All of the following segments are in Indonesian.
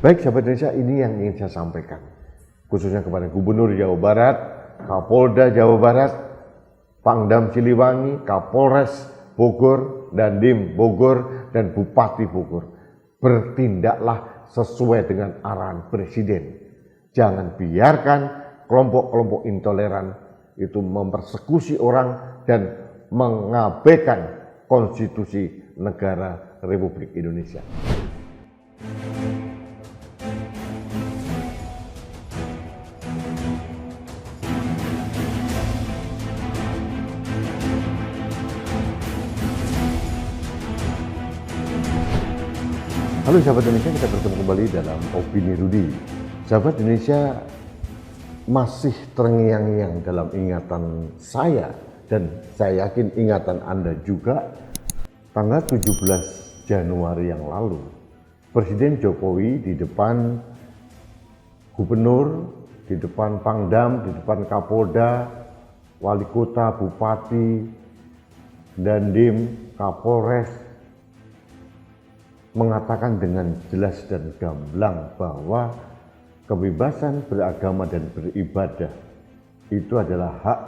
Baik sahabat Indonesia, ini yang ingin saya sampaikan khususnya kepada Gubernur Jawa Barat, Kapolda Jawa Barat, Pangdam Siliwangi, Kapolres Bogor, Dandim Bogor, dan Bupati Bogor. Bertindaklah sesuai dengan arahan Presiden. Jangan biarkan kelompok-kelompok intoleran itu mempersekusi orang dan mengabaikan konstitusi negara Republik Indonesia. Halo sahabat Indonesia, kita bertemu kembali dalam Opini Rudi. Sahabat Indonesia, masih terngiang-ngiang dalam ingatan saya dan saya yakin ingatan Anda juga. Tanggal 17 Januari yang lalu, Presiden Jokowi di depan gubernur, di depan Pangdam, di depan Kapolda, Wali Kota, Bupati, Dandim, Kapolres mengatakan dengan jelas dan gamblang bahwa kebebasan beragama dan beribadah itu adalah hak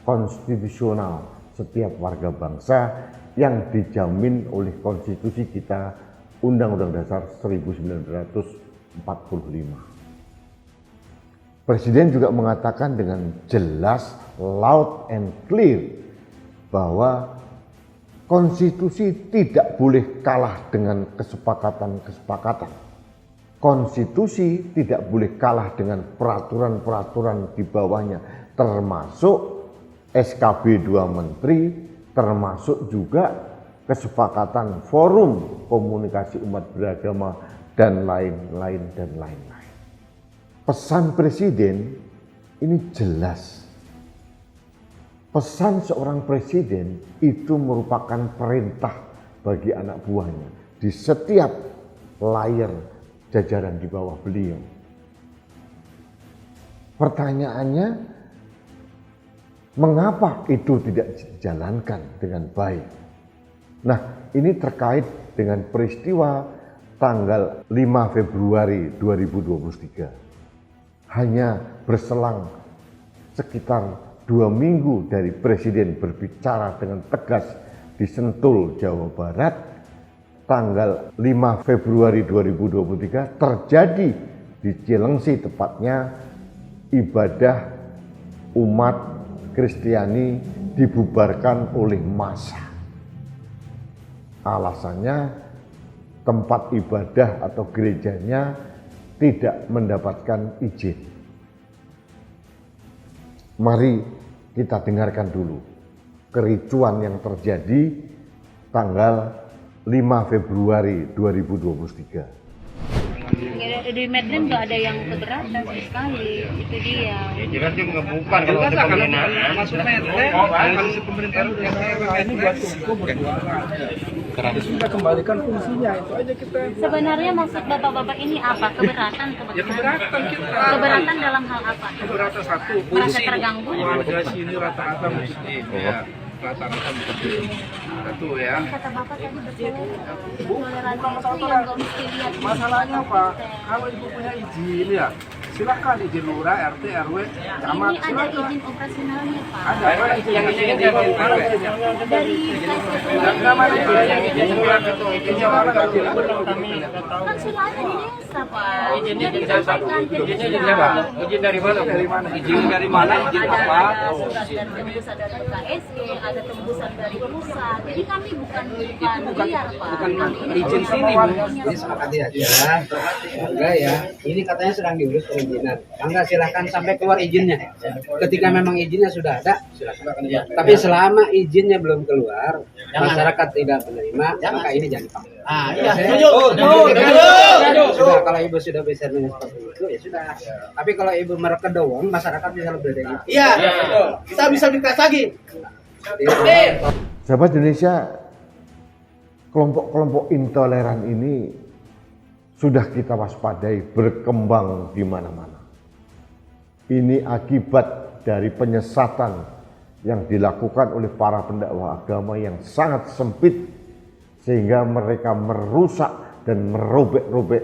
konstitusional setiap warga bangsa yang dijamin oleh konstitusi kita, Undang-Undang Dasar 1945. Presiden juga mengatakan dengan jelas, loud and clear bahwa konstitusi tidak boleh kalah dengan kesepakatan-kesepakatan. Konstitusi tidak boleh kalah dengan peraturan-peraturan di bawahnya, termasuk SKB 2 Menteri, termasuk juga kesepakatan forum komunikasi umat beragama, dan lain-lain dan lain-lain. Pesan Presiden ini jelas. Pesan seorang presiden itu merupakan perintah bagi anak buahnya di setiap layar jajaran di bawah beliau. Pertanyaannya, mengapa itu tidak dijalankan dengan baik? Nah, ini terkait dengan peristiwa tanggal 5 Februari 2023. Hanya berselang sekitar 2 minggu dari Presiden berbicara dengan tegas di Sentul, Jawa Barat, tanggal 5 Februari 2023 terjadi di Cilengsi, tepatnya ibadah umat Kristiani dibubarkan oleh massa. Alasannya tempat ibadah atau gerejanya tidak mendapatkan izin. Mari kita dengarkan dulu kericuan yang terjadi tanggal 5 Februari 2023. Di Medlin nggak ada yang keberatan sekali, itu dia. Ya jelas dia bukan kalau sebenarnya masuk Medlin, kalau pemerintahan ini buat hukum bersuara. Sudah kembalikan fungsinya, itu aja kita. Sebenarnya maksud bapak-bapak ini apa? Keberatan? Ya keberatan kita. Keberatan dalam hal apa? Keberatan satu. Merasa terganggu? Warga sini rata-rata muslim. Ya. Rata-rata muslim. Satu ya. Kata bapak tadi betul. Toleransi itu yang nggak mesti lihat. Masalahnya apa? Kalau ibu punya izin ya, silakan izin lurah, RT, RW, camat. Ini ada izin operasionalnya Pak. Ada yang izin RW. Dari Namanya izin lurah atau izin camat kan kan sudah ada di desa Pak. Izinnya dari mana? Dari mana? Izin dari mana? Izin apa? Ada surat dari tembusan dari KSG, ada tembusan dari pusat. Jadi kami bukan liar Pak. Bukan izin sini, Bu. Ini sepakati aja, enggak ya. Ini katanya sedang diurus perizinan. Enggak, silahkan sampai keluar izinnya. Ketika memang izinnya sudah ada, silakan. Tapi selama izinnya belum keluar, masyarakat tidak menerima, maka ini jangan dipakai. Ah, iya. Sudah, kalau ibu sudah bisa dengan seperti itu, ya sudah. Tapi kalau ibu mereka doang, masyarakat bisa lebih dari itu. Iya, betul. Kita bisa dikas lagi. Sahabat Indonesia, kelompok-kelompok intoleran ini sudah kita waspadai berkembang di mana-mana. Ini akibat dari penyesatan yang dilakukan oleh para pendakwah agama yang sangat sempit, sehingga mereka merusak dan merobek-robek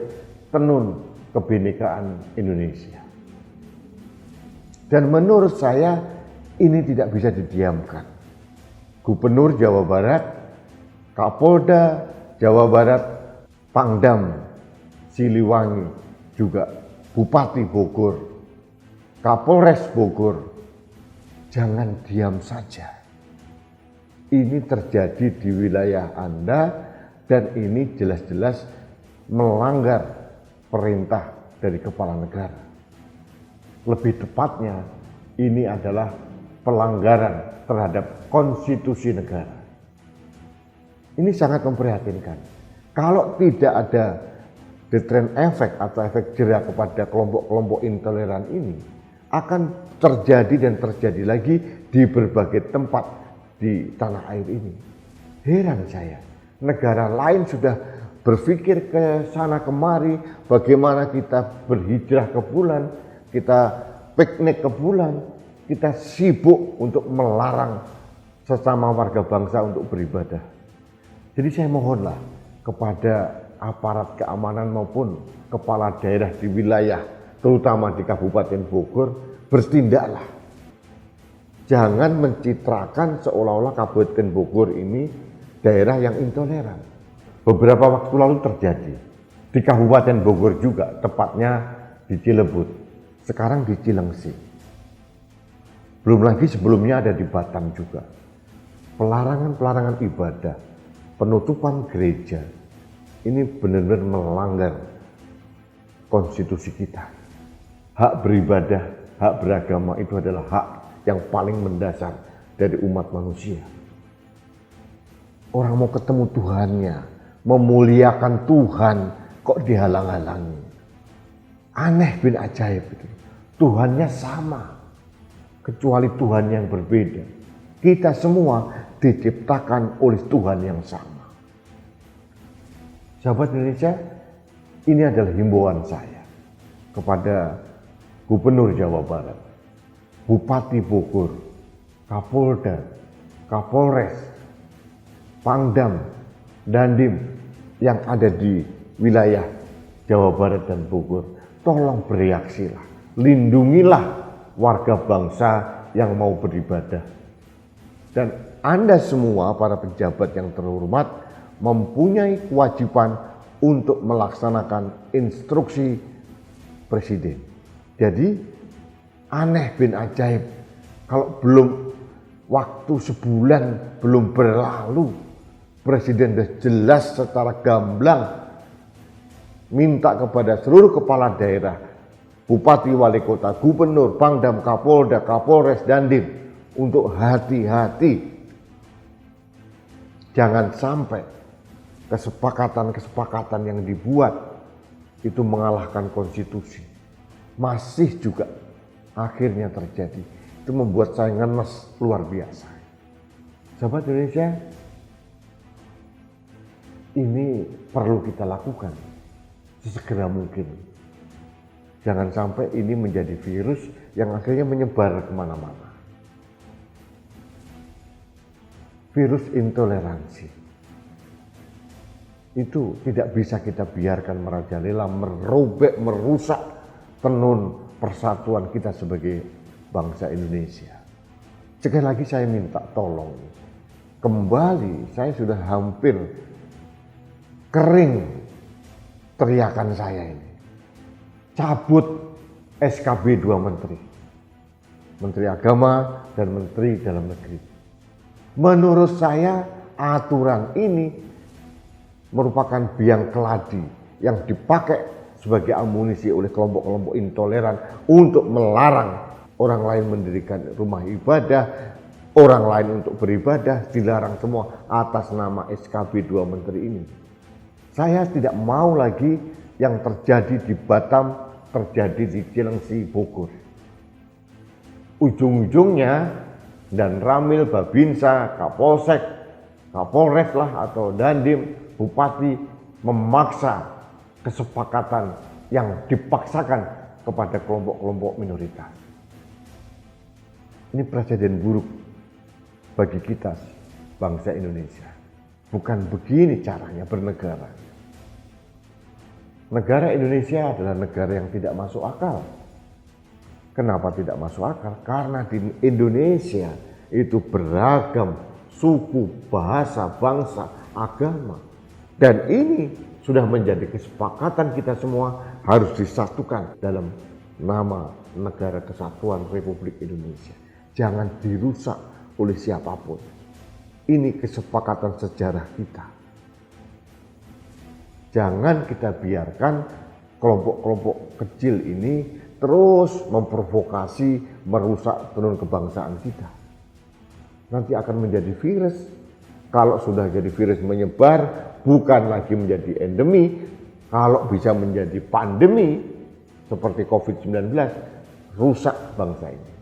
tenun kebinekaan Indonesia. Dan menurut saya ini tidak bisa didiamkan. Gubernur Jawa Barat, Kapolda Jawa Barat, Pangdam Siliwangi, juga Bupati Bogor, Kapolres Bogor, jangan diam saja. Ini terjadi di wilayah Anda dan ini jelas-jelas melanggar perintah dari kepala negara. Lebih tepatnya, ini adalah pelanggaran terhadap konstitusi negara. Ini sangat memprihatinkan. Kalau tidak ada deterrent effect atau efek jerah kepada kelompok-kelompok intoleran ini, akan terjadi dan terjadi lagi di berbagai tempat di tanah air ini. Heran saya, negara lain sudah berpikir ke sana kemari, bagaimana kita berhijrah ke bulan, kita piknik ke bulan, kita sibuk untuk melarang sesama warga bangsa untuk beribadah. Jadi saya mohonlah kepada aparat keamanan maupun kepala daerah di wilayah, terutama di Kabupaten Bogor, bertindaklah. Jangan mencitrakan seolah-olah Kabupaten Bogor ini daerah yang intoleran. Beberapa waktu lalu terjadi di Kabupaten Bogor juga, tepatnya di Cilebut. Sekarang di Cilengsi. Belum lagi sebelumnya ada di Batam juga. Pelarangan ibadah, penutupan gereja, ini benar-benar melanggar konstitusi kita. Hak beribadah, hak beragama itu adalah hak yang paling mendasar dari umat manusia. Orang mau ketemu Tuhannya, memuliakan Tuhan, kok dihalang-halangi. Aneh bin ajaib itu. Tuhannya sama, kecuali Tuhan yang berbeda. Kita semua diciptakan oleh Tuhan yang sama. Sahabat Indonesia, ini adalah himbauan saya kepada Gubernur Jawa Barat, Bupati Bogor, Kapolda, Kapolres, Pangdam, Dandim yang ada di wilayah Jawa Barat dan Bogor. Tolong bereaksilah, lindungilah warga bangsa yang mau beribadah. Dan Anda semua para pejabat yang terhormat mempunyai kewajiban untuk melaksanakan instruksi Presiden. Jadi aneh bin ajaib kalau belum waktu sebulan belum berlalu, Presiden sudah jelas secara gamblang minta kepada seluruh kepala daerah, bupati, wali kota, gubernur, pangdam, kapolda, kapolres, dandim untuk hati-hati. Jangan sampai kesepakatan-kesepakatan yang dibuat itu mengalahkan konstitusi. Masih juga akhirnya terjadi. Itu membuat saya ngenes luar biasa. Sahabat Indonesia, ini perlu kita lakukan sesegera mungkin. Jangan sampai ini menjadi virus yang akhirnya menyebar kemana-mana. Virus intoleransi itu tidak bisa kita biarkan merajalela, merobek, merusak tenun persatuan kita sebagai bangsa Indonesia. Sekali lagi saya minta tolong, kembali saya sudah hampir kering teriakan saya ini. Cabut SKB 2 menteri. Menteri Agama dan Menteri Dalam Negeri. Menurut saya aturan ini merupakan biang keladi yang dipakai sebagai amunisi oleh kelompok-kelompok intoleran untuk melarang orang lain mendirikan rumah ibadah, orang lain untuk beribadah, dilarang semua atas nama SKB 2 menteri ini. Saya tidak mau lagi yang terjadi di Batam, terjadi di Cilengsi, Bogor. Ujung-ujungnya dan Ramil, Babinsa, Kapolsek, Kapolres lah atau Dandim, Bupati memaksa kesepakatan yang dipaksakan kepada kelompok-kelompok minoritas. Ini presiden buruk bagi kita bangsa Indonesia. Bukan begini caranya bernegara. Negara Indonesia adalah negara yang tidak masuk akal. Kenapa tidak masuk akal? Karena di Indonesia itu beragam suku, bahasa, bangsa, agama. Dan ini sudah menjadi kesepakatan kita semua harus disatukan dalam nama Negara Kesatuan Republik Indonesia. Jangan dirusak oleh siapapun. Ini kesepakatan sejarah kita. Jangan kita biarkan kelompok-kelompok kecil ini terus memprovokasi, merusak tenun kebangsaan kita. Nanti akan menjadi virus. Kalau sudah jadi virus menyebar, bukan lagi menjadi endemi, kalau bisa menjadi pandemi seperti COVID-19, rusak bangsa ini.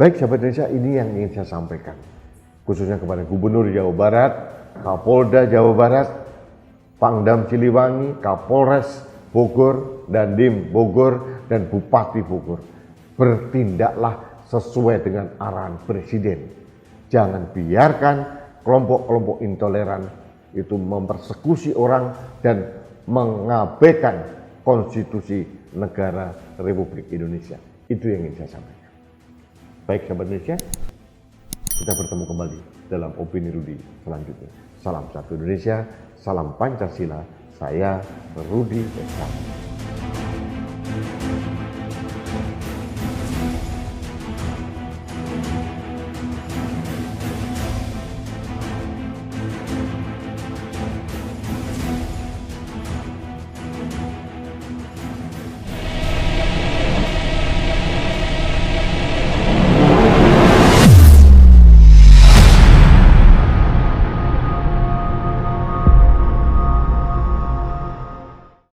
Baik sahabat Indonesia, ini yang ingin saya sampaikan. Khususnya kepada Gubernur Jawa Barat, Kapolda Jawa Barat, Pangdam Siliwangi, Kapolres Bogor, Dandim Bogor, dan Bupati Bogor. Bertindaklah sesuai dengan arahan Presiden. Jangan biarkan kelompok-kelompok intoleran itu mempersekusi orang dan mengabaikan konstitusi negara Republik Indonesia. Itu yang ingin saya sampaikan. Baik sahabat Indonesia, kita bertemu kembali dalam Opini Rudi selanjutnya. Salam satu Indonesia, salam Pancasila, saya Rudi Esa.